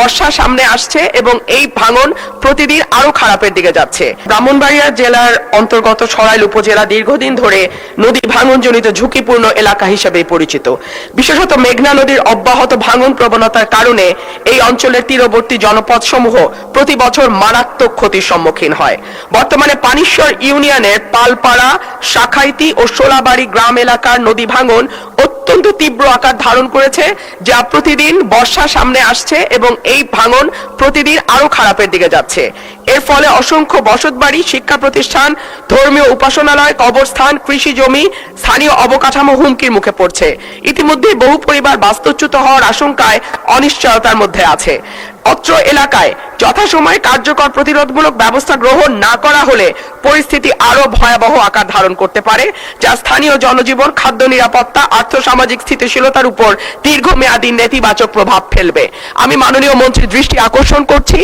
বর্ষা সামনে আসছে এবং এই ভাঙন প্রতিদিন আরো খারাপের দিকে যাচ্ছে। ব্রাহ্মণবাড়িয়া জেলার অন্তর্গত সরাইল উপজেলা দীর্ঘদিন ধরে নদী ভাঙনজনিত ঝুঁকিপূর্ণ এলাকা হিসেবে পরিচিত। বিশেষত মেঘনা নদীর অব্যাহত ভাঙন প্রবণতার কারণে এই অঞ্চলের তীরবর্তী জনপদসমূহ প্রতি বছর মারাত্মক ক্ষতির সম্মুখীন হয়। বর্তমানে পানিশ্বর ইউনিয়নের পালপাড়া, শাখাইতি ও সোলাবাড়ি গ্রাম এলাকার নদী ভাঙন অত্যন্ত তীব্র আকার ধারণ করেছে, যা প্রতিদিন বর্ষা সামনে আসছে এবং এই ভাঙন প্রতিদিন আরো খারাপের দিকে যাচ্ছে। এর ফলে অসংখ্য বসতবাড়ি, শিক্ষা প্রতিষ্ঠান, ধর্মীয় উপাসনালয়, কবরস্থান, কৃষি জমি, স্থানীয় অবকাঠামো হুমকির মুখে পড়ছে। ইতিমধ্যে বহু পরিবার বাস্তুচ্যুত হওয়ার আশঙ্কায় অনিশ্চয়তার মধ্যে আছে। অত্র এলাকায় যথাসময়ে কার্যকর প্রতিরোধমূলক ব্যবস্থা গ্রহণ না করা হলে পরিস্থিতি আরো ভয়াবহ আকার ধারণ করতে পারে, যা স্থানীয় জনজীবন, খাদ্য নিরাপত্তা, আর্থসামাজিক স্থিতিশীলতার উপর দীর্ঘমেয়াদী নেতিবাচক প্রভাব ফেলবে। আমি মাননীয় মন্ত্রীর দৃষ্টি আকর্ষণ করছি।